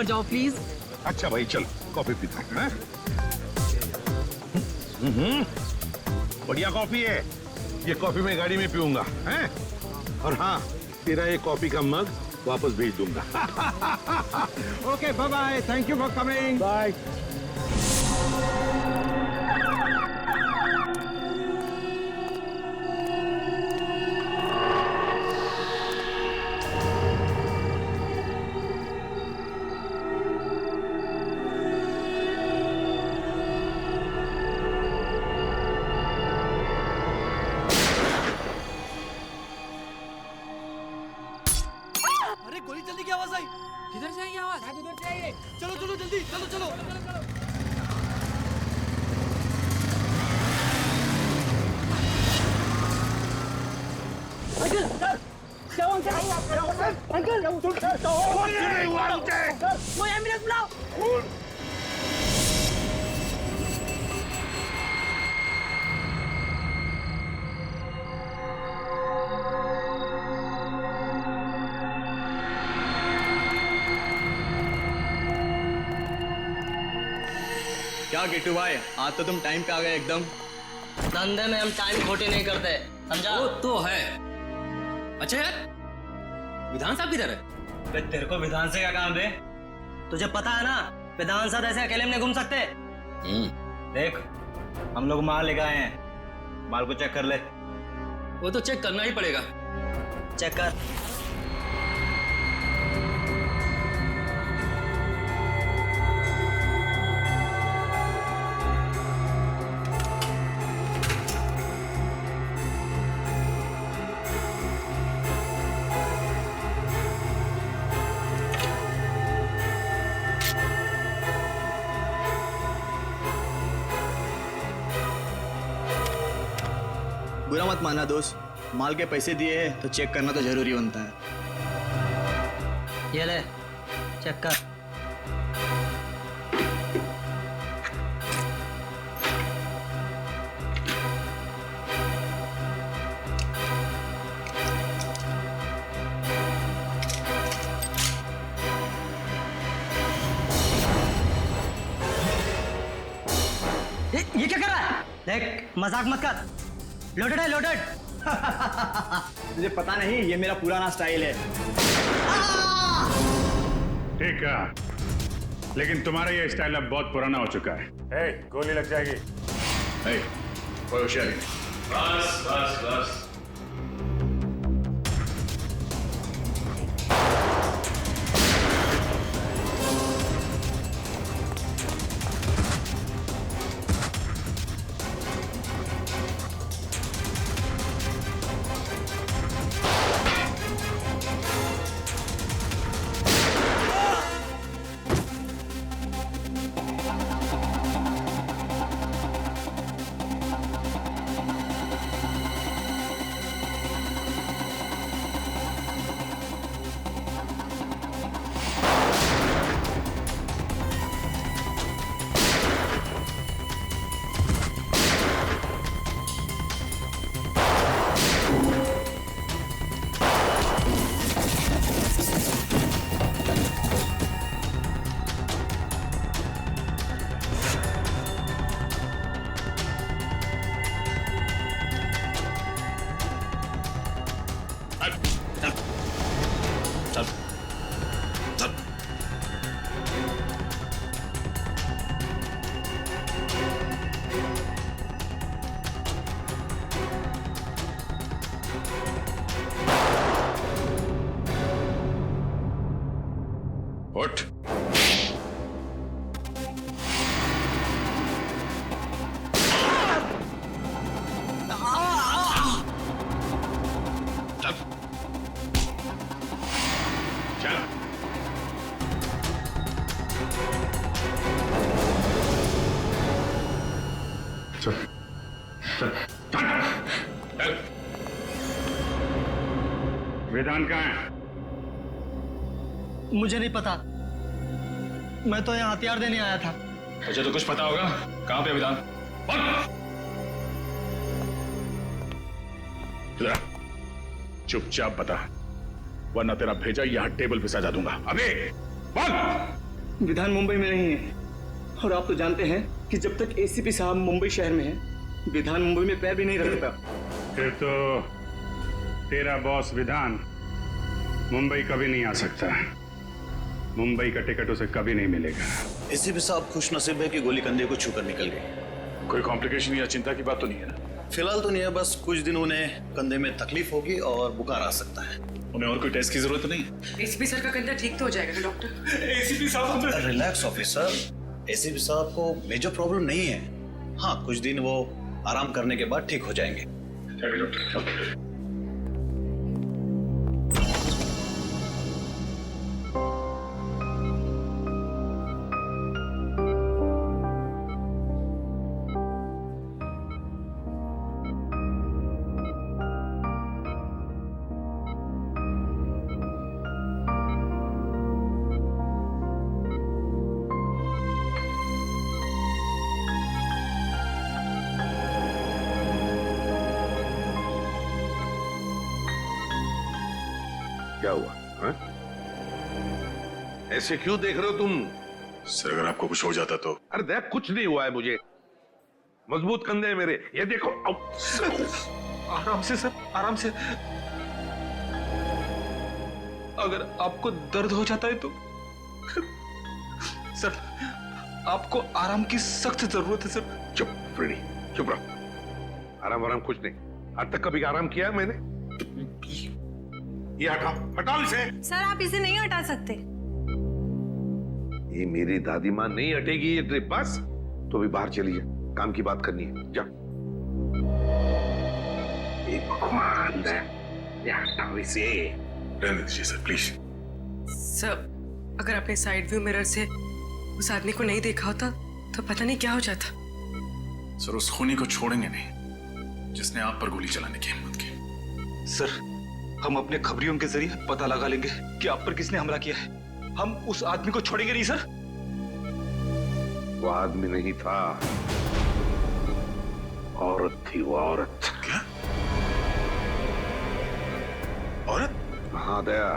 जाओ प्लीज। अच्छा भाई चल कॉफी पीते हैं। बढ़िया कॉफी है ये। कॉफी मैं गाड़ी में पीऊंगा हैं? और हाँ तेरा ये कॉफी का मग वापस भेज दूंगा। Okay bye bye, thank you for coming. Bye. अरे गोली चलने की आवाज आई। किधर से आई ये आवाज? शायद उधर से आई है। चलो चलो जल्दी, चलो चलो। अंकल सर, क्या हुआ अंकल? वो एम्बुलेंस बुलाओ। क्या गिट्टू भाई, आज तो तुम टाइम पे आ गए एकदम। धंधे में हम टाइम खोटी नहीं करते, समझा? वो तो है। अच्छा यार, विधान साहब किधर है? तेरे को विधान से क्या काम बे? तुझे पता है ना, विधान साहब ऐसे अकेले में नहीं घूम सकते। देख, हम लोग माल लेकर आए हैं, माल को चेक कर ले। वो तो चेक करना ही पड़ेगा। चेक कर। बुरा मत माना दोस्त, माल के पैसे दिए हैं तो चेक करना तो जरूरी बनता है। ये ले, चेक कर। ये क्या कर रहा है? देख, मजाक मत कर। लोडेड है, लोडेड। मुझे पता नहीं, ये मेरा पुराना स्टाइल है। ठीक है, लेकिन तुम्हारा ये स्टाइल अब बहुत पुराना हो चुका है। गोली लग जाएगी। कोई होशियारी नहीं। बस बस बस। उठ। चल। वेदांत कहाँ है? मुझे नहीं पता, मैं तो यहाँ हथियार देने आया था। तुझे तो कुछ पता होगा। कहाँ पे वेदांत? चुपचाप बता, वरना तेरा भेजा यहाँ टेबल पे सजा दूंगा। अबे बोल। विधान मुंबई में नहीं है, और आप तो जानते हैं कि जब तक एसीपी साहब मुंबई शहर में है, विधान मुंबई में पैर भी नहीं रखता। फिर तो तेरा बॉस विधान मुंबई कभी नहीं आ सकता। मुंबई का टिकट उसे कभी नहीं मिलेगा। एसीपी साहब खुश नसीब है कि गोली कंधे को छूकर निकल गई। कोई कॉम्प्लिकेशन या चिंता की बात तो नहीं है ना? फिलहाल तो नहीं है, बस कुछ दिन उन्हें कंधे में तकलीफ होगी और बुखार आ सकता है। उन्हें और कोई टेस्ट की जरूरत नहीं है? एसीपी सर का कंधा ठीक तो हो जाएगा डॉक्टर? एसीपी साहब रिलैक्स ऑफिसर, एसीपी साहब को मेजर प्रॉब्लम नहीं है। हाँ, कुछ दिन वो आराम करने के बाद ठीक हो जाएंगे। डॉक्टर क्या हुआ हा? ऐसे क्यों देख रहे हो तुम? सर अगर आपको कुछ हो जाता तो? अरे देख, कुछ नहीं हुआ है मुझे। मजबूत कंधे हैं मेरे, ये देखो। आराम से सर, आराम से। अगर आपको दर्द हो जाता है तो सर, आपको आराम की सख्त जरूरत है सर। चुप फ्रेडी, चुप रहो। आराम कुछ नहीं। आज तक कभी आराम किया है मैंने? ये हटाओ इसे। सर आप इसे नहीं हटा सकते। ये मेरी दादी माँ नहीं हटेगी ये ट्रिप बस। तो भी बाहर चली जा, काम की बात करनी है। जा। ये भगवान है, ये हटाओ इसे। रहने दीजिए सर प्लीज। सर अगर आपने साइड व्यू मिरर से उस आदमी को नहीं देखा होता तो पता नहीं क्या हो जाता। सर उस खूनी को छोड़ेंगे नहीं जिसने आप पर गोली चलाने की हिम्मत की। सर हम अपने खबरियों के जरिए पता लगा लेंगे कि आप पर किसने हमला किया है। हम उस आदमी को छोड़ेंगे नहीं सर। वो आदमी नहीं था, औरत थी वो औरत। क्या? औरत? हाँ दया,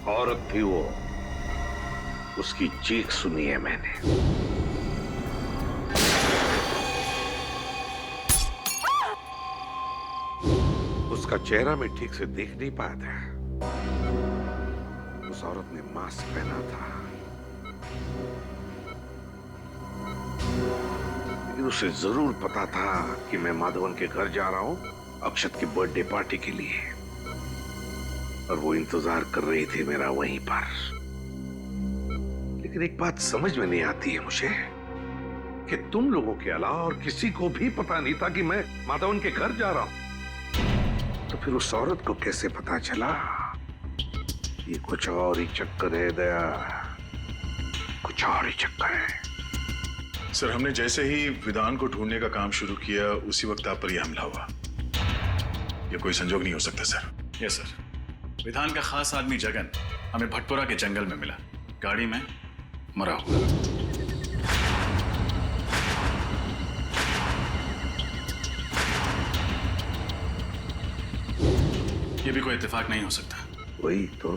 औरत थी वो। उसकी चीख सुनी है मैंने। उसका चेहरा मैं ठीक से देख नहीं पाया था। उस औरत ने मास्क पहना था, लेकिन उसे जरूर पता था कि मैं माधवन के घर जा रहा हूं अक्षत की बर्थडे पार्टी के लिए, और वो इंतजार कर रही थी मेरा वहीं पर। लेकिन एक बात समझ में नहीं आती है मुझे कि तुम लोगों के अलावा और किसी को भी पता नहीं था कि मैं माधवन के घर जा रहा हूं। तो फिर उस औरत को कैसे पता चला? ये कुछ और ही चक्कर है दया, कुछ और ही चक्कर है। सर हमने जैसे ही विधान को ढूंढने का काम शुरू किया उसी वक्त आप पर यह हमला हुआ। यह कोई संजोग नहीं हो सकता सर। यस सर, विधान का खास आदमी जगन हमें भटपुरा के जंगल में मिला, गाड़ी में मरा हुआ। ये भी कोई इत्तेफाक नहीं हो सकता। वही तो,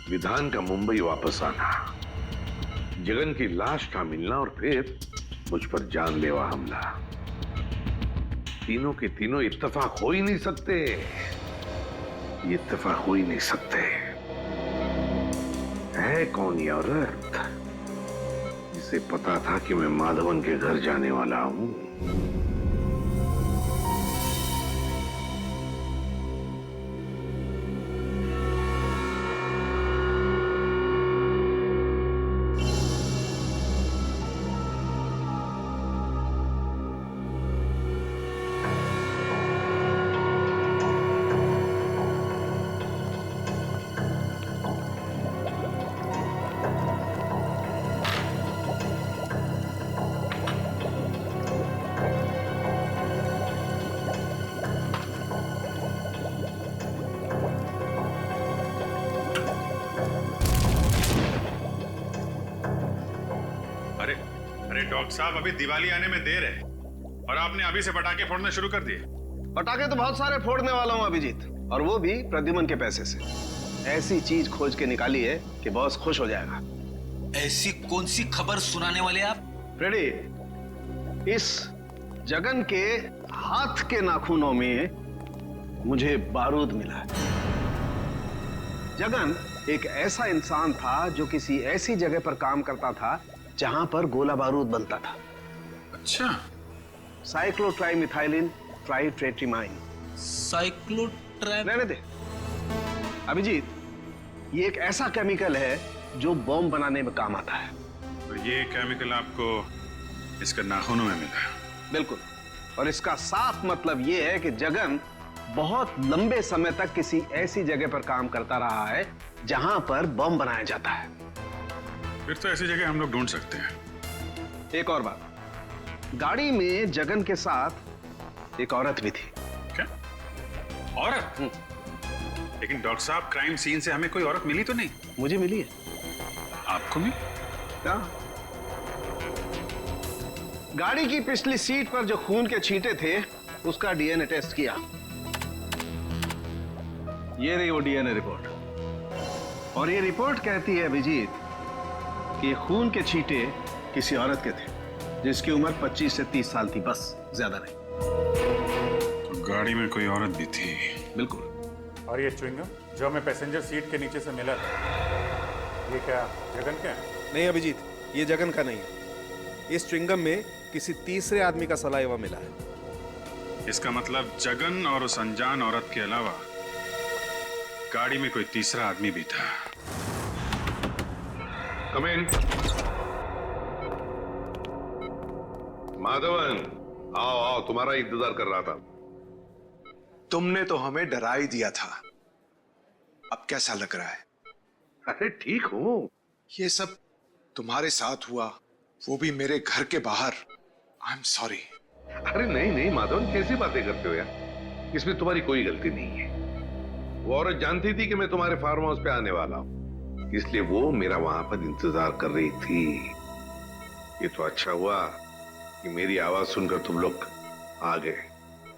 विधान का मुंबई वापस आना, जगन की लाश का मिलना और फिर मुझ पर जानलेवा हमला। तीनों के तीनों इत्तेफाक हो ही नहीं सकते। ये इत्तेफाक हो ही नहीं सकते। है कौन ये औरत जिसे पता था कि मैं माधवन के घर जाने वाला हूं? अरे डॉक्टर साहब, अभी दिवाली आने में देर है और आपने अभी से पटाखे फोड़ने शुरू कर दिए। पटाखे तो बहुत सारे फोड़ने वाला हूँ अभिजीत, और वो भी प्रद्युमन के पैसे से। ऐसी चीज खोज के निकाली है कि बॉस खुश हो जाएगा। ऐसी कौन सी खबर सुनाने वाले आप? फ्रेडी, इस जगन के हाथ के नाखूनों में मुझे बारूद मिला है। जगन एक ऐसा इंसान था जो किसी ऐसी जगह पर काम करता था जहां पर गोला बारूद बनता था। अच्छा, साइक्लोट्राइमिथाइलिन ट्राइट्रेटिमाइन। रहने दे अभिजीत, ये एक ऐसा केमिकल है जो बॉम्ब बनाने में काम आता है। और ये केमिकल आपको इसके नाखूनों में मिला? बिल्कुल, और इसका साफ मतलब ये है कि जगन बहुत लंबे समय तक किसी ऐसी जगह पर काम करता रहा है जहां पर बम बनाया जाता है। फिर तो ऐसी जगह हम लोग ढूंढ सकते हैं। एक और बात, गाड़ी में जगन के साथ एक औरत भी थी। क्या औरत? लेकिन डॉक्टर साहब, क्राइम सीन से हमें कोई औरत मिली तो नहीं? मुझे मिली है। आपको मिली? क्या? गाड़ी की पिछली सीट पर जो खून के छींटे थे उसका डीएनए टेस्ट किया। ये रही वो डीएनए रिपोर्ट, और ये रिपोर्ट कहती है अभिजीत कि ये खून के छींटे किसी औरत के थे जिसकी उम्र 25 से 30 साल थी, बस, ज्यादा नहीं। तो गाड़ी में कोई औरत भी थी? बिल्कुल। और ये च्युइंगम जो हमें पैसेंजर सीट के नीचे से मिला था, ये क्या जगन का है? नहीं अभिजीत, ये जगन का नहीं है। इस च्युइंगम में किसी तीसरे आदमी का सलाइवा मिला है। इसका मतलब जगन और उस अनजान औरत के अलावा गाड़ी में कोई तीसरा आदमी भी था। कम इन। माधवन, आओ आओ, तुम्हारा इंतजार कर रहा था। तुमने तो हमें डरा ही दिया था। अब कैसा लग रहा है? अरे ठीक हूं। ये सब तुम्हारे साथ हुआ, वो भी मेरे घर के बाहर। I am sorry. अरे नहीं नहीं माधवन, कैसी बातें करते हो यार, इसमें तुम्हारी कोई गलती नहीं है। वो औरत जानती थी कि मैं तुम्हारे फार्म हाउस पे आने वाला हूं, इसलिए वो मेरा वहां पर इंतजार कर रही थी। ये तो अच्छा हुआ कि मेरी आवाज सुनकर तुम लोग आ गए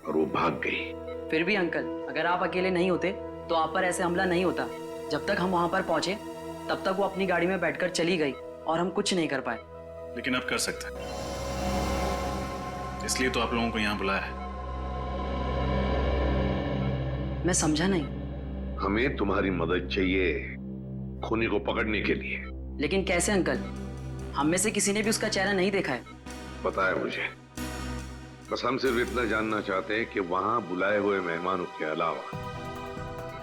और वो भाग गई। फिर भी अंकल, अगर आप अकेले नहीं होते तो आप पर ऐसे हमला नहीं होता। जब तक हम वहां पर पहुंचे तब तक वो अपनी गाड़ी में बैठकर चली गई और हम कुछ नहीं कर पाए। लेकिन अब कर सकते हैं, इसलिए तो आप लोगों को यहां बुलाया है। मैं समझा नहीं। हमें तुम्हारी मदद चाहिए खूनी को पकड़ने के लिए। लेकिन कैसे अंकल? हम में से किसी ने भी उसका चेहरा नहीं देखा है। पता है मुझे, बस हम सिर्फ इतना जानना चाहते हैं कि वहां बुलाए हुए मेहमानों के अलावा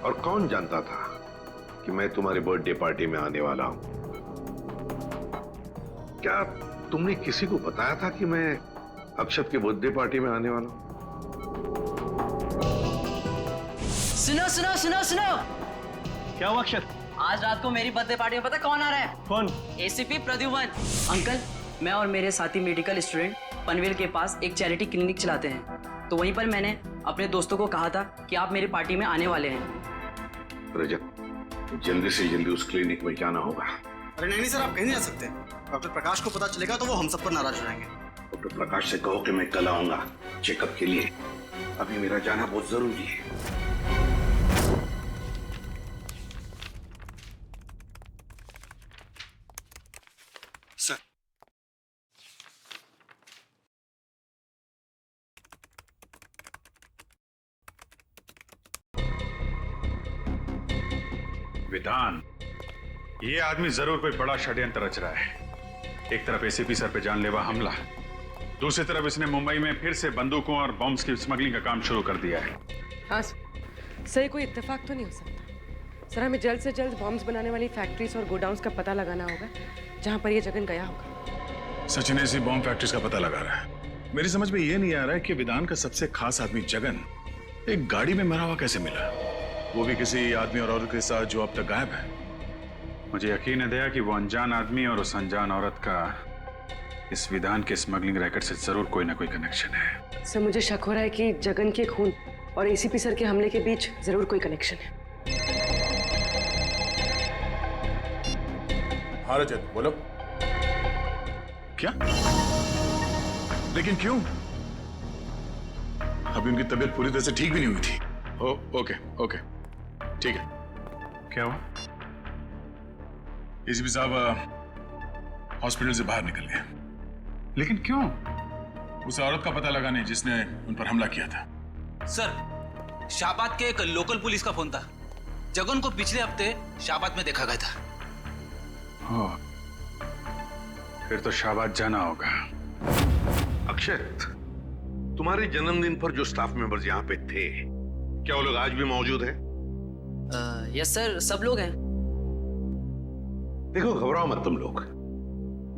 और कौन जानता था कि मैं तुम्हारी बर्थडे पार्टी में आने वाला हूं। क्या तुमने किसी को बताया था कि मैं अक्षत के बर्थडे पार्टी में आने वाला हूं? सुनो सुनो सुनो सुनो। क्या हुआ अक्षत? आज रात को मेरी बर्थडे पार्टी में पता कौन आ रहा है? कौन? एसीपी प्रद्युमन। अंकल, मैं और मेरे साथी मेडिकल स्टूडेंट पनवेल के पास एक चैरिटी क्लिनिक चलाते हैं, तो वहीं पर मैंने अपने दोस्तों को कहा था कि आप मेरी पार्टी में आने वाले हैं। रजत, जल्दी से जल्दी उस क्लिनिक में जाना होगा। अरे नहीं सर, आप कहीं नहीं जा सकते। डॉक्टर प्रकाश को पता चलेगा तो वो हम सब पर नाराज हो जाएंगे। डॉक्टर प्रकाश से कहो कि मैं कल आऊंगा चेकअप के लिए। अभी मेरा जाना बहुत जरूरी है। सर, विधान, ये आदमी जरूर कोई बड़ा षड्यंत्र रच रहा है। एक तरफ एसीपी सर पे जानलेवा हमला, दूसरी तरफ इसने मुंबई में फिर से बंदूकों और बॉम्ब्स की स्मगलिंग का काम शुरू कर दिया है। हाँ सर, कोई इत्तेफाक तो नहीं हो सकता सर। हमें जल्द से जल्द बॉम्ब्स बनाने वाली फैक्ट्रीज और गोडाउन्स का पता लगाना होगा जहां पर ये जगन गया होगा। सचिन ऐसी बॉम्ब फैक्ट्रीज का पता लगा रहा है। मेरी समझ में ये नहीं आ रहा है कि विधान का सबसे खास आदमी जगन एक गाड़ी में मरा हुआ कैसे मिला, वो भी किसी आदमी और औरत के साथ जो अब तक गायब है। मुझे यकीन है दया कि वो अनजान आदमी और उस अनजान औरत का इस विधान के स्मगलिंग रैकेट से जरूर कोई ना कोई कनेक्शन है। सर, मुझे शक हो रहा है कि जगन के खून और एसीपी सर के हमले के बीच जरूर कोई कनेक्शन है। हाँ रजत, बोलो। क्या? लेकिन क्यों? अभी उनकी तबीयत पूरी तरह से ठीक भी नहीं हुई थी। ओके ओके, ठीक है। क्या हुआ? एसीपी साहब हॉस्पिटल से बाहर निकल गए। लेकिन क्यों? उस औरत का पता लगाने जिसने उन पर हमला किया था। सर, शाहबाद के एक लोकल पुलिस का फोन था। जगन को पिछले हफ्ते शाहबाद में देखा गया था। ओह, फिर तो शाहबाद जाना होगा। अक्षत, तुम्हारे जन्मदिन पर जो स्टाफ मेंबर्स यहाँ पे थे, क्या वो लोग आज भी मौजूद हैं? यस सर, सब लोग हैं। देखो, घबराओ मत तुम लोग।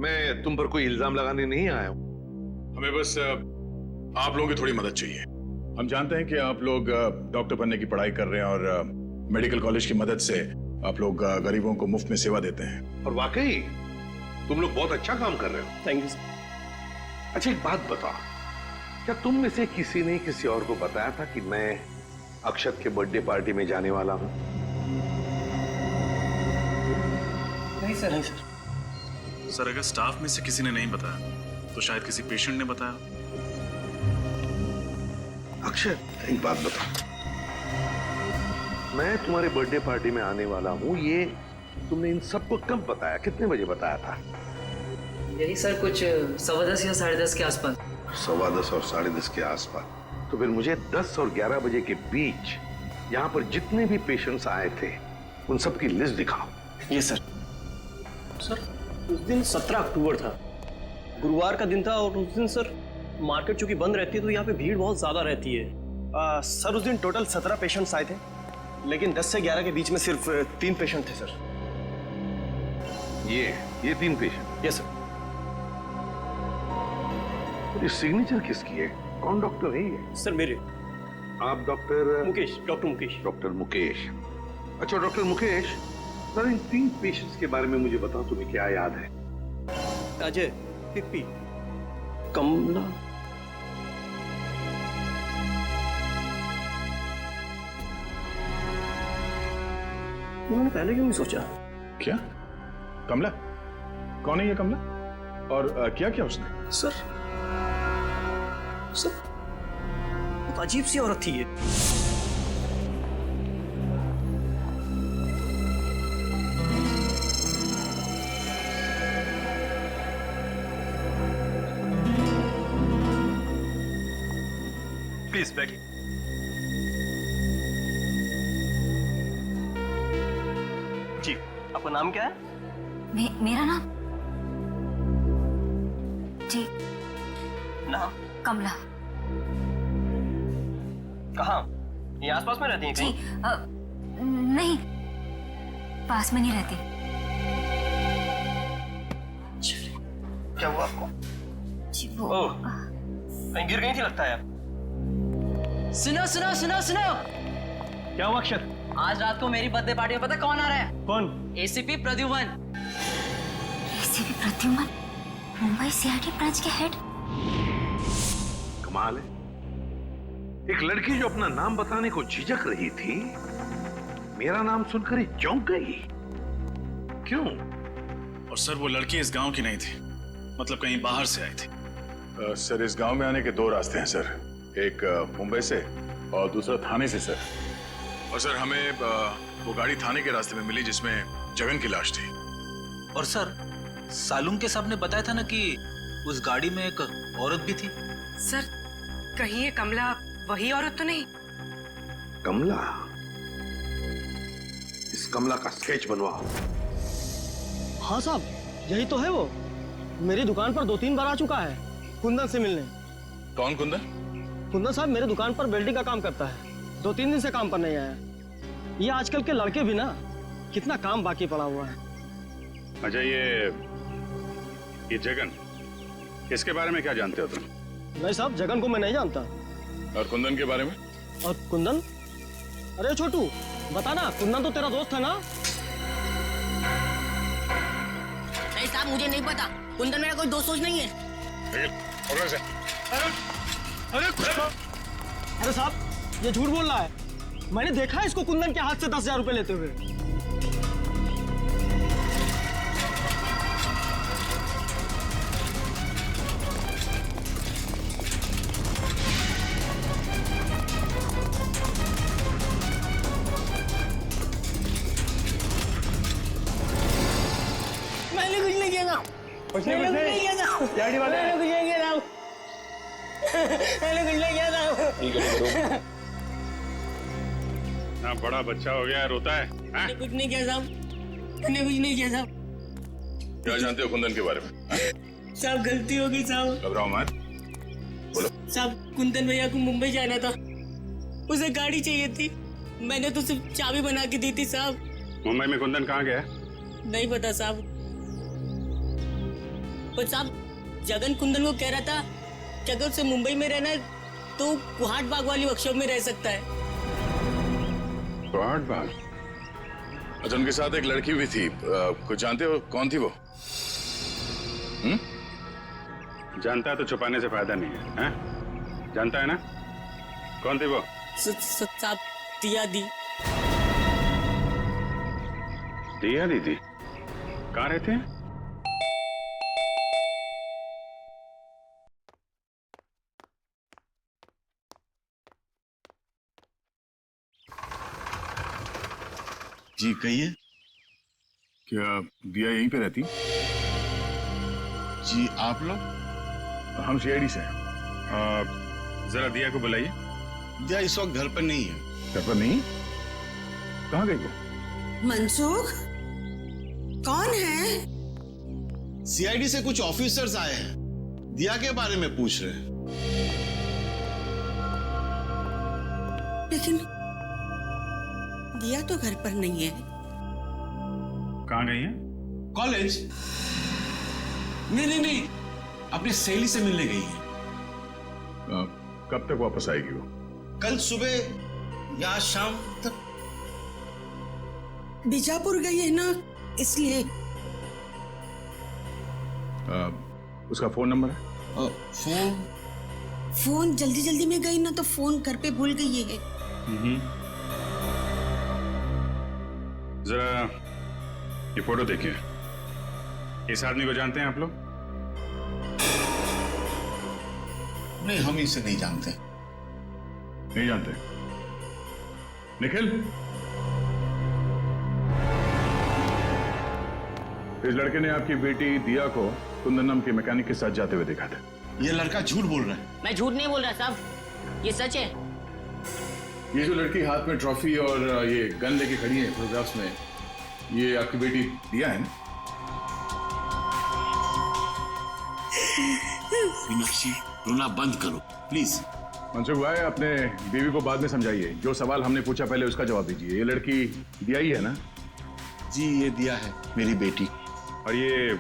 मैं तुम पर कोई इल्जाम लगाने नहीं आया हूं। हमें बस आप लोगों की थोड़ी मदद चाहिए। हम जानते हैं कि आप लोग डॉक्टर बनने की पढ़ाई कर रहे हैं और मेडिकल कॉलेज की मदद से आप लोग गरीबों को मुफ्त में सेवा देते हैं। और वाकई तुम लोग बहुत अच्छा काम कर रहे हो। Thank you sir. अच्छा, एक बात बताओ, क्या तुम में से किसी ने किसी और को बताया था कि मैं अक्षत के बर्थडे पार्टी में जाने वाला हूं? नहीं सर। नहीं सर। सर, अगर स्टाफ में से किसी ने नहीं बताया तो शायद किसी पेशेंट ने बताया। अक्षत, एक बात बताओ, मैं तुम्हारे बर्थडे पार्टी में आने वाला हूं, ये तुमने इन सबको कब बताया? कितने बजे बताया था? यही सर कुछ 10:15 या 10:30 के आसपास। 10:15 और 10:30 के आसपास। तो फिर मुझे 10 और 11 बजे के बीच यहाँ पर जितने भी पेशेंट्स आए थे उन सब की लिस्ट दिखाओ। ये सर। सर, उस दिन 17 अक्टूबर था, गुरुवार का दिन था, और उस दिन सर मार्केट चूंकि बंद रहती है तो यहाँ पे भीड़ बहुत ज्यादा रहती है। सर, उस दिन टोटल 17 पेशेंट्स आए थे, लेकिन 10 से 11 के बीच में सिर्फ 3 पेशेंट थे सर। ये 3 पेशेंट? Yes sir. ये सिग्नेचर किसकी है? कौन डॉक्टर है ये? सर, मेरे। आप doctor Mukesh, doctor Mukesh. Doctor Mukesh. अच्छा डॉक्टर मुकेश, सर इन 3 पेशेंट्स के बारे में मुझे बताओ, तुम्हें क्या याद है? अजय, पिप्पी, कमला। उन्होंने पहले क्यों नहीं सोचा? क्या? कमला? कौन है ये कमला? और क्या किया उसने? सर, बहुत अजीब सी औरत थी ये। प्लीज बैठिए। जी, आपका नाम क्या है? मेरा नाम? जी, नाम? कमला। कहाँ? ये आसपास में रहती हैं कहीं? नहीं, पास में नहीं रहती। क्या हुआ आपको? जी वो कहीं गिर गई थी लगता है। सुनो सुनो सुनो सुनो। क्या हुआ अक्षत? आज रात को मेरी बर्थडे पार्टी में पता कौन आ रहा है? कौन? ACP Pradyuman. ACP Pradyuman, Mumbai CID branch के हेड। कमाल है, एक लड़की जो अपना नाम बताने को झिझक रही थी, मेरा नाम सुनकर ही चौंक गई। क्यों? और सर, वो लड़की इस गांव की नहीं थी, मतलब कहीं बाहर से आई थी। सर, इस गांव में आने के 2 रास्ते हैं सर, एक मुंबई से और दूसरा थाने से सर। और सर, हमें वो गाड़ी थाने के रास्ते में मिली जिसमें जगन की लाश थी। और सर, सालुंके साहब ने बताया था ना कि उस गाड़ी में एक औरत भी थी। सर, कहीं ये कमला वही औरत तो नहीं? कमला? इस कमला का स्केच बनवाओ। हाँ साहब, यही तो है वो। मेरी दुकान पर 2-3 बार आ चुका है कुंदन से मिलने। कौन कुंदन? कुंदन साहब मेरे दुकान पर वेल्डिंग का काम करता है, 2-3 दिन से काम पर नहीं आया। ये आजकल के लड़के भी ना, कितना काम बाकी पड़ा हुआ है। अच्छा, ये जगन, इसके बारे में क्या जानते हो तुम? नहीं साहब, जगन को मैं नहीं जानता। और कुंदन के बारे में? और कुंदन? अरे छोटू, बता ना, कुंदन तो तेरा दोस्त है ना? नहीं साहब, मुझे नहीं पता। कुंदन मेरा कोई दोस्त नहीं है। अरे साहब, ये झूठ बोल रहा है। मैंने देखा है इसको कुंदन के हाथ से 10,000 रुपए लेते हुए। कुछ नहीं किया था। मैंने कुछ नहीं किया था। सीआईडी वाले मैंने कुछ नहीं किया था। मैंने कुछ नहीं किया था। ना बड़ा बच्चा हो गया रोता है। मैंने कुछ नहीं किया साहब। मैंने कुछ नहीं किया साहब। क्या जानते हो कुंदन के बारे में? साहब गलती हो गई साहब। घबराओ मत, बोलो। साहब कुंदन भैया को मुंबई जाना था, उसे गाड़ी चाहिए थी, मैंने तो सिर्फ चाबी बना के दी थी साहब। मुंबई में कुंदन कहाँ गया? नहीं पता साहब, पर साहब जगन कुंदन को कह रहा था कि अगर उसे मुंबई में रहना है तो कुहाट बाग वाली वर्कशॉप में रह सकता है। कुहाट बाग? अच्छा, उनके साथ एक लड़की भी थी, कुछ जानते हो कौन थी वो? जानता है तो छुपाने से फायदा नहीं है, हैं? जानता है ना कौन थी वो? साहब दिया दी। दिया दीदी कहाँ रहते हैं? जी कहिए। क्या दिया यहीं पे रहती? जी आप लोग? हम सीआईडी से हैं। जरा दिया को बुलाइए। दिया इस वक्त घर पर नहीं है। घर पर नहीं? कहाँ गई वो? मनसुख कौन है? सीआईडी से कुछ ऑफिसर्स आए हैं, दिया के बारे में पूछ रहे हैं। लेकिन दिया तो घर पर नहीं है। कहाँ गई है? कॉलेज? नहीं, अपनी सहेली से मिलने गई है। कब तक वापस आएगी वो? कल सुबह या शाम तक। बीजापुर गई है ना, इसलिए। उसका फोन नंबर है? फोन जल्दी जल्दी में गई ना तो फोन घर पे भूल गई है। जरा ये फोटो देखिए। इस आदमी को जानते हैं आप लोग? नहीं, हम इसे नहीं जानते। नहीं जानते? निखिल, इस लड़के ने आपकी बेटी दिया को कुंदन नाम के मैकेनिक के साथ जाते हुए देखा था। ये लड़का झूठ बोल रहा है। मैं झूठ नहीं बोल रहा साहब, ये सच है। ये जो लड़की हाथ में ट्रॉफी और ये गन लेके खड़ी है फोटोग्राफ्स में, ये आपकी बेटी दिया है ना? मीनाक्षी, रोना बंद करो प्लीज। मनसुख भाई, अपने बीवी को बाद में समझाइए। जो सवाल हमने पूछा पहले उसका जवाब दीजिए। ये लड़की दिया ही है ना? जी ये दिया है, मेरी बेटी। और ये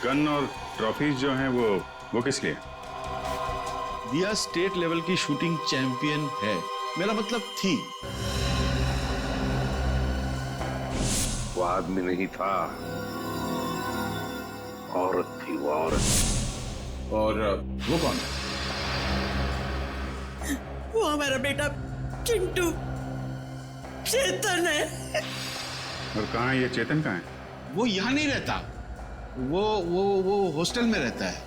गन और ट्रॉफीज जो हैं वो किस लिए? दिया स्टेट लेवल की शूटिंग चैंपियन है, मेरा मतलब थी। वो आदमी नहीं था, औरत थी वो औरत। और वो कौन है? वो हमारा बेटा चिंटू, चेतन है। और कहाँ है ये चेतन? कहाँ है वो? यहाँ नहीं रहता, वो हॉस्टल में रहता है।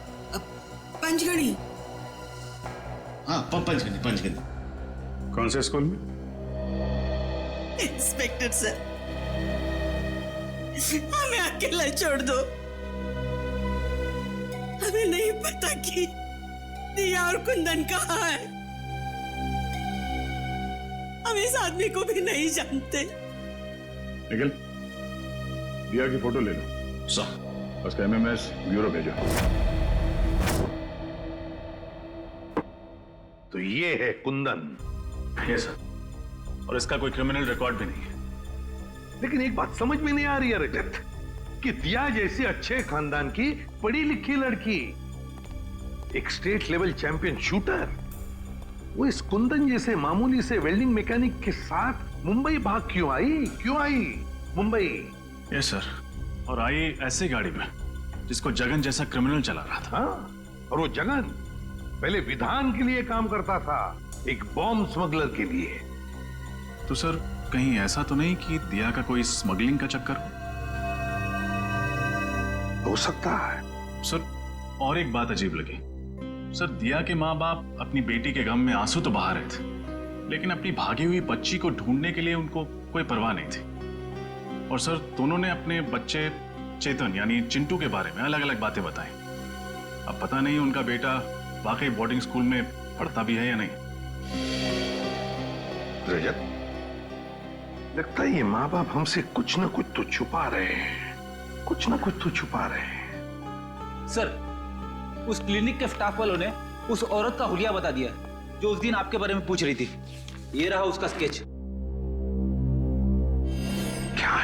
पंचगढ़ी। हाँ पंचगढ़ी। कौन से स्कूल में? इंस्पेक्टर सर, हमें अकेला छोड़ दो। हमें नहीं पता कि दिया और कुंदन कहाँ है। हम इस आदमी को भी नहीं जानते। निखिल, दिया की फोटो ले लो। सर, उसका एमएमएस ब्यूरो भेजो। तो ये है कुंदन? ये सर, और इसका कोई क्रिमिनल रिकॉर्ड भी नहीं है। लेकिन एक बात समझ में नहीं आ रही है रजत, कि दिया जैसी अच्छे खानदान की पढ़ी लिखी लड़की, एक स्टेट लेवल चैंपियन शूटर, वो इस कुंदन जैसे मामूली से वेल्डिंग मैकेनिक के साथ मुंबई भाग क्यों आई मुंबई? यस सर, और आई ऐसी गाड़ी में जिसको जगन जैसा क्रिमिनल चला रहा था। हाँ, और वो जगन पहले विधान के लिए काम करता था, एक बॉम्ब स्मगलर के लिए। तो सर कहीं ऐसा तो नहीं कि दिया का कोई स्मगलिंग का चक्कर हो सकता है सर। और एक बात अजीब लगी सर, दिया के माँ बाप अपनी बेटी के गम में आंसू तो बहा रहे थे, लेकिन अपनी भागी हुई बच्ची को ढूंढने के लिए उनको कोई परवाह नहीं थी। और सर दोनों ने अपने बच्चे चेतन यानी चिंटू के बारे में अलग अलग बातें बताई। अब पता नहीं उनका बेटा वाकई बोर्डिंग स्कूल में पढ़ता भी है या नहीं। रजत, लगता है ये माँ बाप हमसे कुछ ना कुछ तो छुपा रहे हैं, कुछ ना कुछ तो छुपा रहे हैं। सर, उस क्लिनिक के स्टाफ वालों ने उस औरत का हुलिया बता दिया जो उस दिन आपके बारे में पूछ रही थी। ये रहा उसका स्केच। क्या?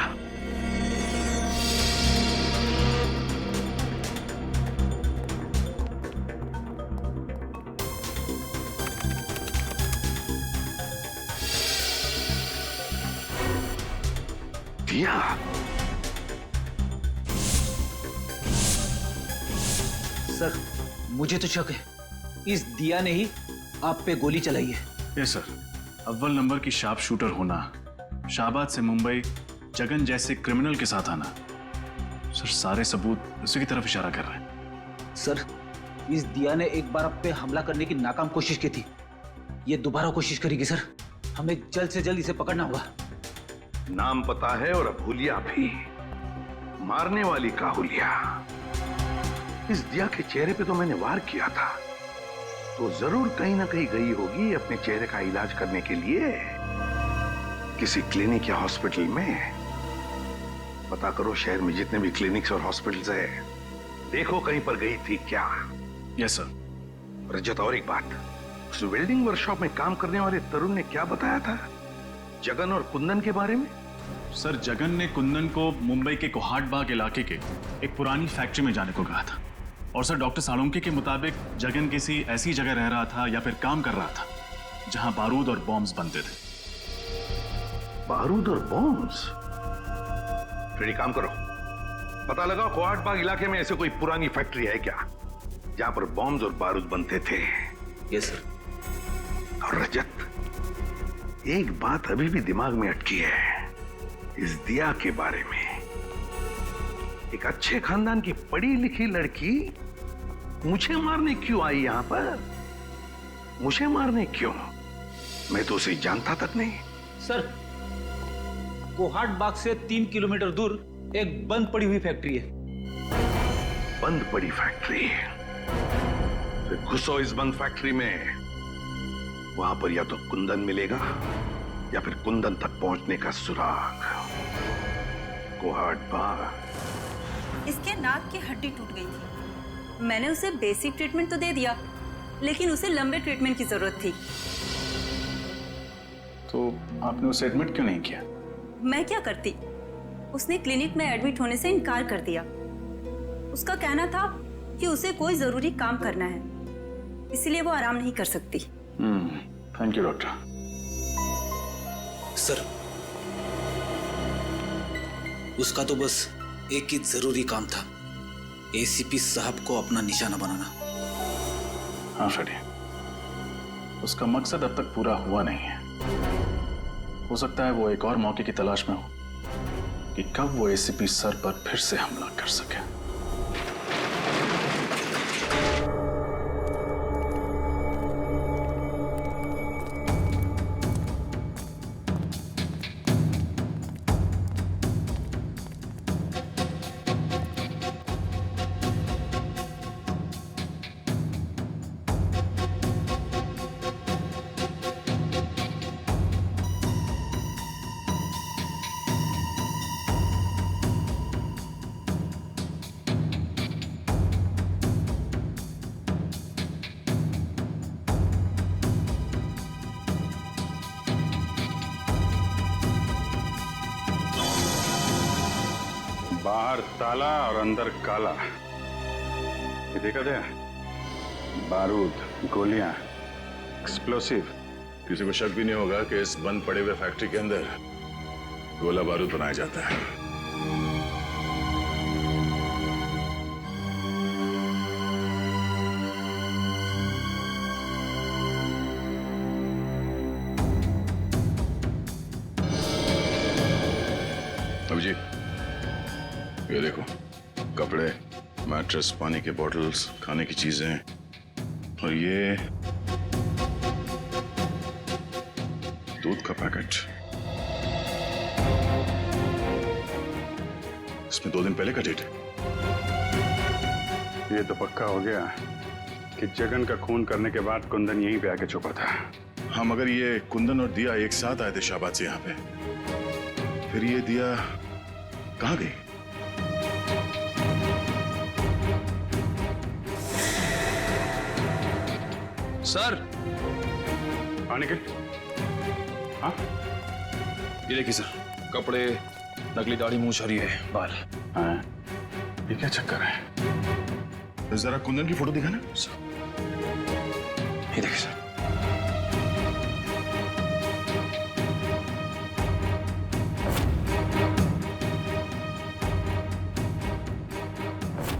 दिया? सर, मुझे तो शक है इस दिया ने ही आप पे गोली चलाई है। यस सर, अव्वल नंबर की शार्प शूटर होना, शाहबाद से मुंबई जगन जैसे क्रिमिनल के साथ आना, सर सारे सबूत उसी की तरफ इशारा कर रहे हैं। सर, इस दिया ने एक बार आप पे हमला करने की नाकाम कोशिश की थी, ये दोबारा कोशिश करेगी सर। हमें जल्द से जल्द इसे पकड़ना होगा। नाम पता है और अब हुलिया भी, मारने वाली का हुलिया। इस दिया के चेहरे पे तो मैंने वार किया था, तो जरूर कहीं ना कहीं गई होगी अपने चेहरे का इलाज करने के लिए किसी क्लिनिक या हॉस्पिटल में। पता करो शहर में जितने भी क्लिनिक्स और हॉस्पिटल्स है, देखो कहीं पर गई थी क्या। Yes sir. रजत, और एक बात, उस वेल्डिंग वर्कशॉप में काम करने वाले तरुण ने क्या बताया था जगन और कुंदन के बारे में? सर, जगन ने कुंदन को मुंबई के कोहाट बाग इलाके के एक पुरानी फैक्ट्री में जाने को कहा था। और सर, डॉक्टर साळुंके के मुताबिक जगन किसी ऐसी जगह रह रहा था या फिर काम कर रहा था जहां बारूद और बॉम्ब्स बनते थे। बारूद और बॉम्ब्स? फिर एक काम करो, पता लगाओ कोहाट बाग इलाके में ऐसे कोई पुरानी फैक्ट्री है क्या जहां पर बॉम्ब्स और बारूद बनते थे। Yes sir. और रजत, एक बात अभी भी दिमाग में अटकी है इस दिया के बारे में। एक अच्छे खानदान की पढ़ी लिखी लड़की मुझे मारने क्यों आई यहां पर? मुझे मारने क्यों? मैं तो उसे जानता तक नहीं। सर, कोहाट बाग से 3 किलोमीटर दूर एक बंद पड़ी हुई फैक्ट्री है। बंद पड़ी फैक्ट्री? फिर घुसो इस बंद फैक्ट्री में, वहां पर या तो कुंदन मिलेगा या फिर कुंदन तक पहुंचने का सुराग। कोहाट बाग। इसके नाक की हड्डी टूट गई थी। मैंने उसे बेसिक ट्रीटमेंट तो दे दिया, लेकिन उसे लंबे ट्रीटमेंट की जरूरत थी। तो आपने उसे एडमिट क्यों नहीं किया? मैं क्या करती? उसने क्लिनिक में एडमिट होने से इनकार कर दिया। उसका कहना था कि उसे कोई जरूरी काम करना है, इसलिए वो आराम नहीं कर सकती। Thank you doctor. सर, उसका तो बस एक ही जरूरी काम था, एसीपी साहब को अपना निशाना बनाना। हाँ फ्रेडी, उसका मकसद अब तक पूरा हुआ नहीं है। हो सकता है वो एक और मौके की तलाश में हो कि कब वो एसीपी सर पर फिर से हमला कर सके। बाहर ताला और अंदर काला। ये देखा था? बारूद, गोलियां, एक्सप्लोसिव। किसी को शक भी नहीं होगा कि इस बंद पड़े हुए फैक्ट्री के अंदर गोला बारूद बनाया जाता है। अभिजीत, ये देखो, कपड़े, मैट्रेस, पानी के बॉटल्स, खाने की चीजें, और ये दूध का पैकेट। इस उसमें 2 दिन पहले का डेट है। ये तो पक्का हो गया कि जगन का खून करने के बाद कुंदन यहीं पे आके छुपा था। हाँ, मगर ये कुंदन और दिया एक साथ आए थे शाहबाद से यहाँ पे, फिर ये दिया कहाँ गई? सर, हाँ निखिल। हाँ, ये देखिए सर, कपड़े, नकली दाढ़ी, मूंछ और ये बाल। हाँ, ये क्या चक्कर है? जरा कुंदन की फोटो दिखाना। ये देखिए सर।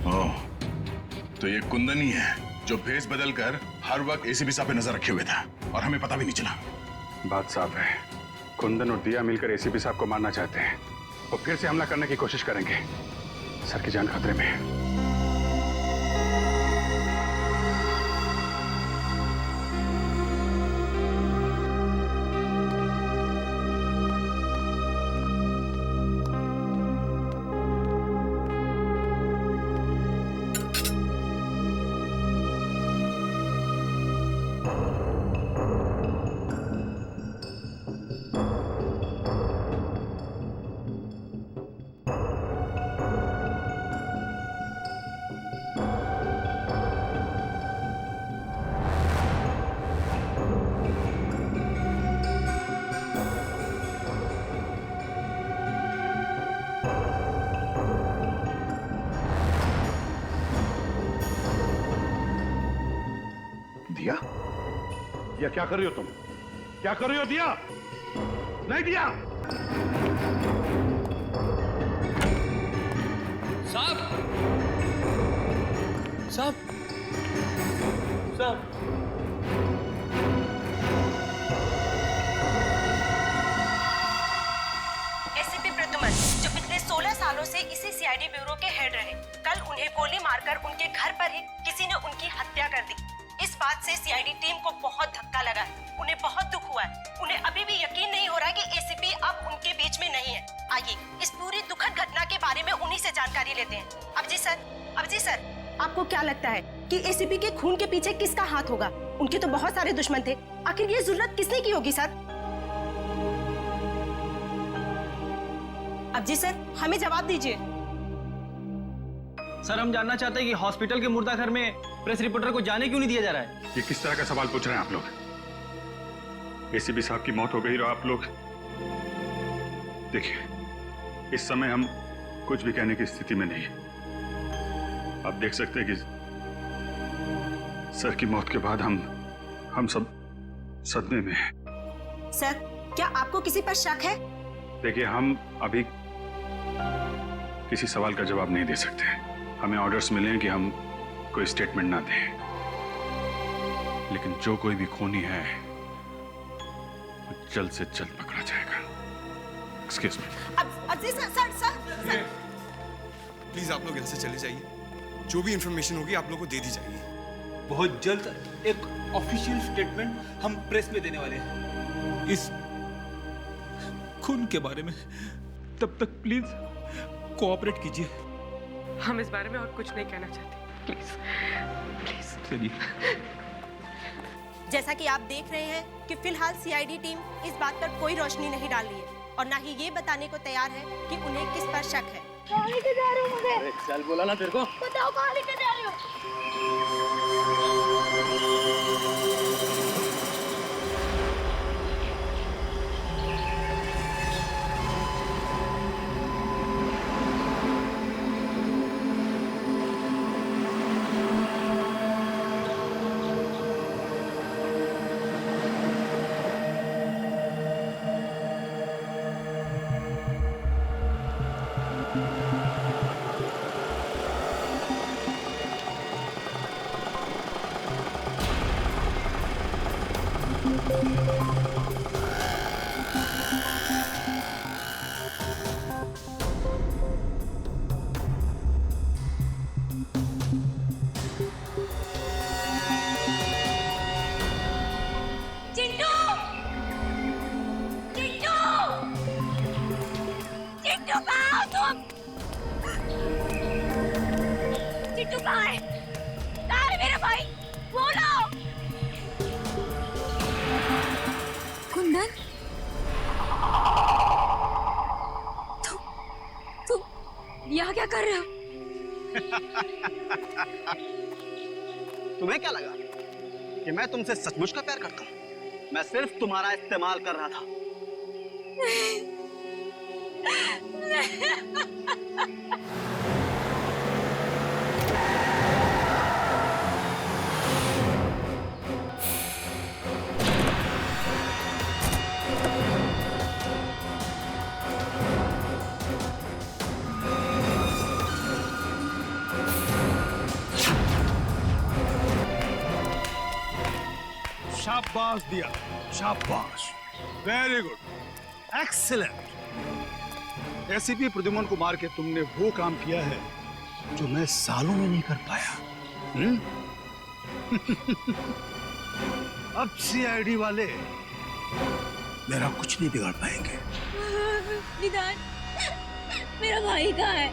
ओह, तो ये कुंदन ही है जो भेष बदलकर हर वक्त एसीपी साहब पे नजर रखे हुए था और हमें पता भी नहीं चला। बात साफ है, कुंदन और दिया मिलकर एसीपी साहब को मारना चाहते हैं और फिर से हमला करने की कोशिश करेंगे। सर की जान खतरे में है। दिया? या क्या कर रही हो तुम? क्या कर रही हो दिया? नहीं दिया? साहब, साहब, साहब। एसीपी प्रद्युमन, जो पिछले 16 सालों से इसी सीआईडी ब्यूरो के हेड रहे, कल उन्हें गोली मारकर उनके घर पर ही किसी ने उनकी हत्या कर दी। इस बात से सीआईडी टीम को बहुत धक्का लगा है, उन्हें बहुत दुख हुआ है। उन्हें अभी भी यकीन नहीं हो रहा है कि एसीपी अब उनके बीच में नहीं है। आइए इस पूरी दुखद घटना के बारे में उन्हीं से जानकारी लेते हैं। अब जी सर, आपको क्या लगता है कि एसीपी के खून के पीछे किसका हाथ होगा? उनके तो बहुत सारे दुश्मन थे, आखिर ये जुर्रत किसने की होगी सर? अब जी सर, हमें जवाब दीजिए। सर, हम जानना चाहते हैं कि हॉस्पिटल के मुर्दा घर में प्रेस रिपोर्टर को जाने क्यों नहीं दिया जा रहा है? ये किस तरह का सवाल पूछ रहे हैं आप लोग? एसीपी साहब की मौत हो गई और आप लोग देखिए, इस समय हम कुछ भी कहने की स्थिति में नहीं है। आप देख सकते हैं कि सर की मौत के बाद हम सब सदमे में हैं। सर, क्या आपको किसी पर शक है? देखिए, हम अभी किसी सवाल का जवाब नहीं दे सकते। हमें ऑर्डर्स मिले हैं कि हम कोई स्टेटमेंट ना दें, लेकिन जो कोई भी खूनी है वो जल्द से जल्द पकड़ा जाएगा। Excuse me. अब जी सर, प्लीज आप लोग यहाँ से चले जाइए। जो भी इंफॉर्मेशन होगी आप लोग को दे दी जाएगी। बहुत जल्द एक ऑफिशियल स्टेटमेंट हम प्रेस में देने वाले हैं इस खून के बारे में। तब तक प्लीज कोऑपरेट कीजिए। हम इस बारे में और कुछ नहीं कहना चाहते, प्लीज। चलिए। जैसा कि आप देख रहे हैं कि फिलहाल सीआईडी टीम इस बात पर कोई रोशनी नहीं डाल रही है और ना ही ये बताने को तैयार है कि उन्हें किस पर शक है। कहाँ लेके जा रहे हो मुझे? अरे चल, बोला ना तेरे को। बताओ कहाँ लेके जा रहे हो? चिंटू कहाँ है? कहाँ है मेरा भाई? बोलो। कुंदन, तुम यहाँ क्या कर रहे हो? तुम्हें क्या लगा कि मैं तुमसे सचमुच का प्यार करता हूँ? मैं सिर्फ तुम्हारा इस्तेमाल कर रहा था। शाबाश दिया, शाबाश, very good, excellent. ACP Pradyuman को मार के तुमने वो काम किया है जो मैं सालों में नहीं कर पाया। अब सीआईडी वाले मेरा कुछ नहीं बिगाड़ पाएंगे। विधान, मेरा भाई कहाँ है?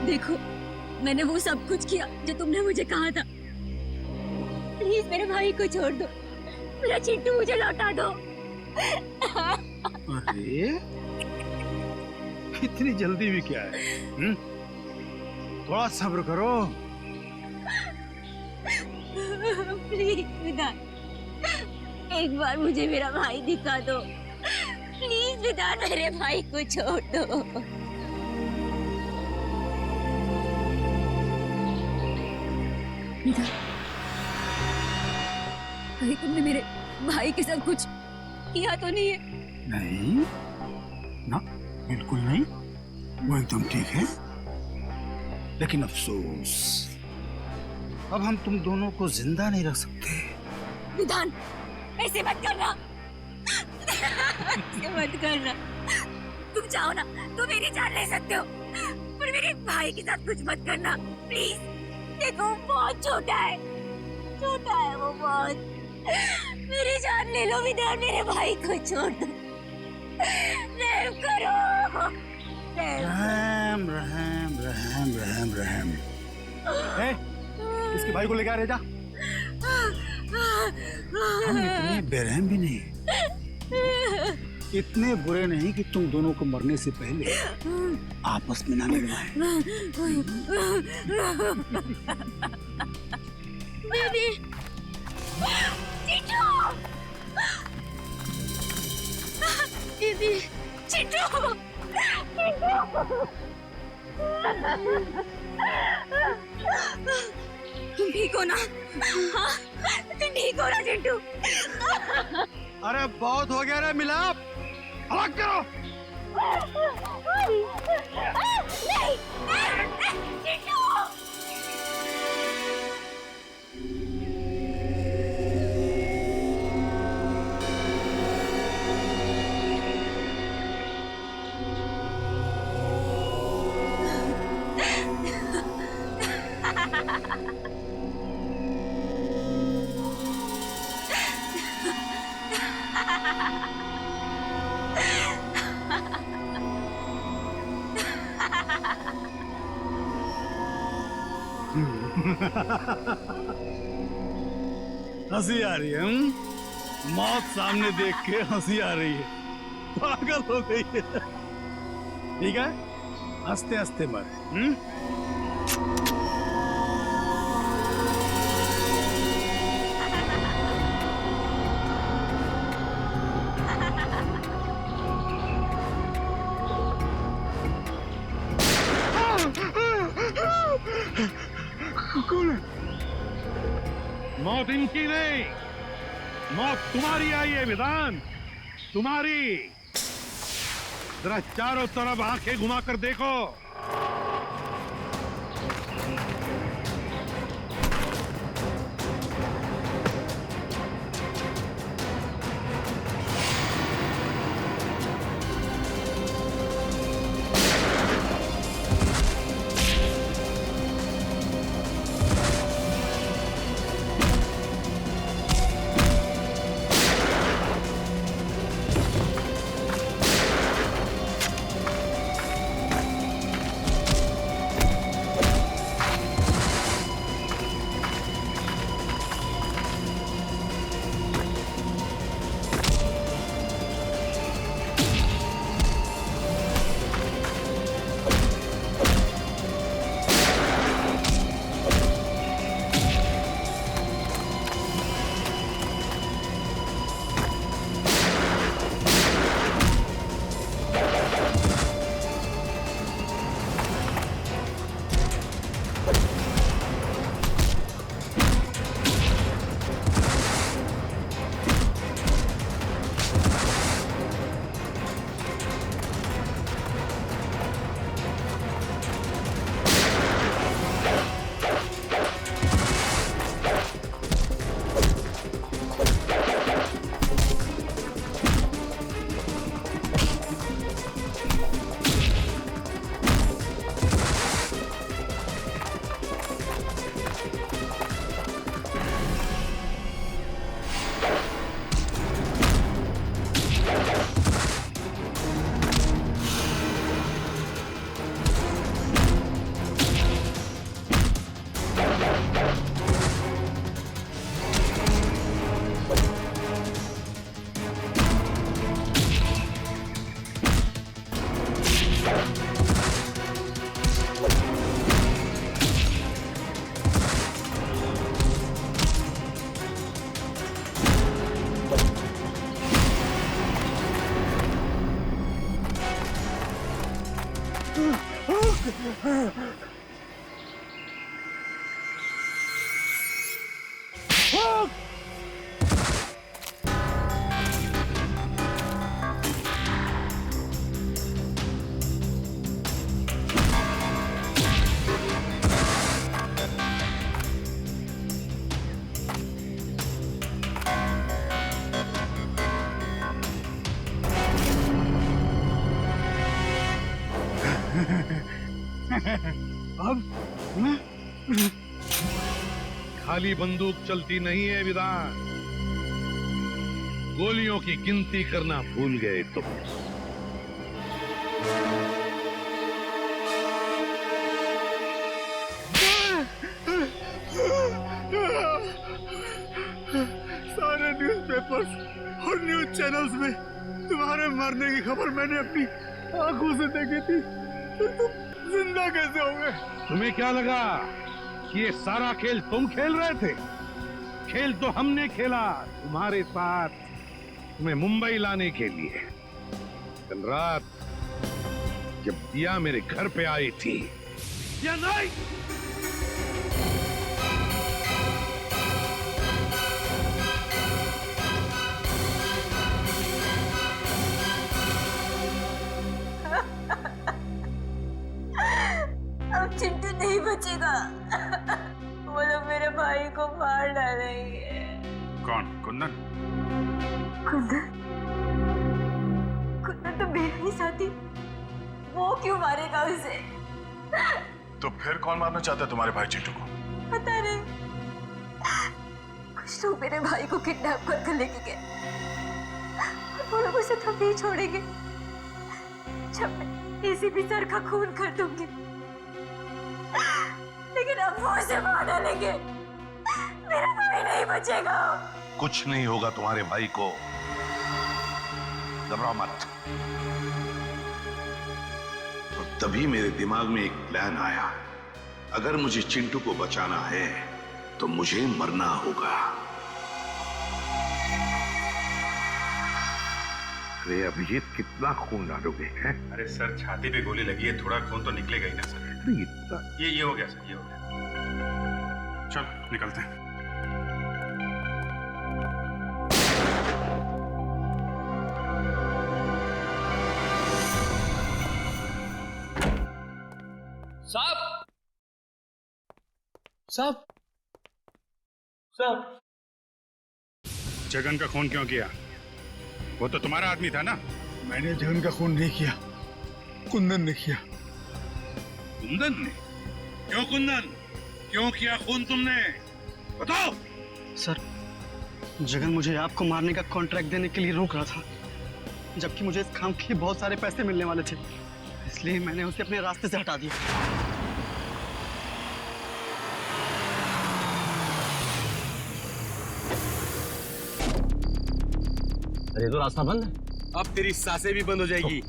देखो, मैंने वो सब कुछ किया जो तुमने मुझे कहा था। प्लीज मेरे भाई को छोड़ दो, मेरा चिंटू मुझे लौटा दो। अरे इतनी जल्दी भी क्या है? थोड़ा सब्र करो। प्लीज विधान, एक बार मुझे मेरा भाई दिखा दो। प्लीज विधान, मेरे भाई को छोड़ दो। विधान, कहीं तुमने मेरे भाई के साथ कुछ किया तो नहीं है? नहीं ना, बिल्कुल नहीं, वो एकदम ठीक है। लेकिन अफसोस, अब हम तुम दोनों को जिंदा नहीं रख सकते। विधान, ऐसे मत करना। ऐसे मत करना। तुम चाहो ना तो मेरी जान ले सकते हो, पर मेरे भाई के साथ कुछ मत करना प्लीज। देखो, वो बहुत छोटा है, छोटा है वो बहुत। मेरी जान ले लो विधान, मेरे भाई को छोड़ दो। रहम करो। रहम रहम रहम रहम रहम। इसके भाई को लेकर आ रहे जा। हम इतने बेरहम भी नहीं, इतने बुरे नहीं कि तुम दोनों को मरने से पहले आपस में ना मिलवाएं। बेबी, चिंटू, बेबी, चिंटू, तुम ठीक हो ना? हाँ, तुम ठीक हो ना चिंटू? अरे बहुत हो गया रे मिलाप, अलग करो। नहीं, चिंटू। हंसी आ रही है? मौत सामने देख के हंसी आ रही है, पागल हो गई है। ठीक है, हंसते हंसते मरे। कौन है? मौत इनकी नहीं, मौत तुम्हारी आई है विधान, तुम्हारी। जरा चारों तरफ आंखें घुमाकर देखो। अब खाली बंदूक चलती नहीं है विधान, गोलियों की गिनती करना भूल गए तुम। सारे न्यूज़पेपर्स और न्यूज़ चैनल्स में तुम्हारे मरने की खबर मैंने अपनी आंखों से देखी थी, तो तुम जिंदा कैसे हो गए? तुम्हें क्या लगा कि ये सारा खेल तुम खेल रहे थे? खेल तो हमने खेला तुम्हारे साथ, तुम्हें मुंबई लाने के लिए। कल रात जब दिया मेरे घर पे आई थी या नहीं? अब चिंटू नहीं बचेगा। वो लोग मेरे भाई को मार डालेंगे। कौन? कुंदन? कुंदन? कुंदन तो मेरा ही साथी, वो क्यों मारेगा उसे? तो फिर कौन मारना चाहता है तुम्हारे भाई चिंटू को? पता नहीं, कुछ लोग मेरे भाई को किडनैप कर लेके गए और वो लोग उसे तब नहीं छोड़ेंगे जब मैं एसीपी सर का खून कर दूंगी। लेकिन अब वो उसे मार डालेंगे, मेरा भाई नहीं बचेगा। कुछ नहीं होगा तुम्हारे भाई को, घबराओ मत। और तभी मेरे दिमाग में एक प्लान आया, अगर मुझे चिंटू को बचाना है तो मुझे मरना होगा। अरे अभिजीत, कितना खून डालोगे हैं? अरे सर, छाती पे गोली लगी है, थोड़ा खून तो निकलेगा ही ना सर। ये हो गया सर, ये हो गया। चल निकलते हैं। साहब, साहब, साहब, जगन का खून क्यों किया? वो तो तुम्हारा आदमी था ना? मैंने जगन का खून नहीं किया, कुंदन ने किया। कुंदन ने? क्यों कुंदन? क्यों किया खून तुमने? बताओ। सर, जगन मुझे आपको मारने का कॉन्ट्रैक्ट देने के लिए रोक रहा था, जबकि मुझे इस काम के लिए बहुत सारे पैसे मिलने वाले थे, इसलिए मैंने उसे अपने रास्ते से हटा दिया। अरे तो रास्ता बंद है। अब तेरी सांसें भी बंद हो जाएगी।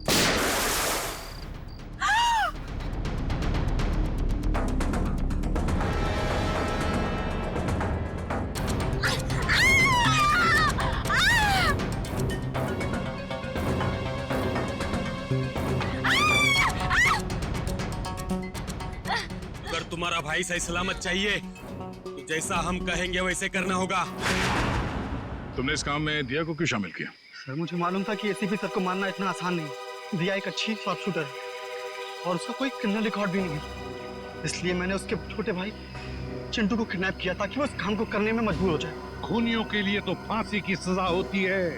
अगर तुम्हारा भाई सही सलामत चाहिए तो जैसा हम कहेंगे वैसे करना होगा। तुमने इस काम में दिया को क्यों शामिल किया? सर, मुझे मालूम था कि एसीपी सर को मारना इतना आसान नहीं। दिया एक अच्छी शॉर्प शूटर है और उसका कोई क्रिमिनल रिकॉर्ड भी नहीं है, इसलिए मैंने उसके छोटे भाई चिंटू को किडनैप किया ताकि वो इस काम को करने में मजबूर हो जाए। खूनियों के लिए तो फांसी की सजा होती है,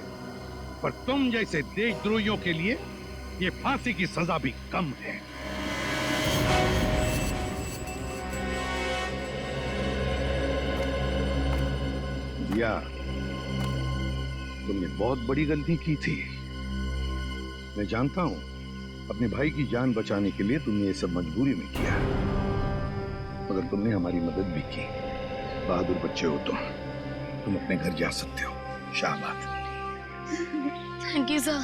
पर तुम जैसे देशद्रोहियों के लिए ये फांसी की सजा भी कम है। दिया, तुमने बहुत बड़ी गलती की थी। मैं जानता हूं, अपने भाई की जान बचाने के लिए तुमने ये सब मजबूरी में किया, मगर तुमने हमारी मदद भी की। बहादुर बच्चे हो तुम अपने घर जा सकते हो। शाबाश। Thank you sir.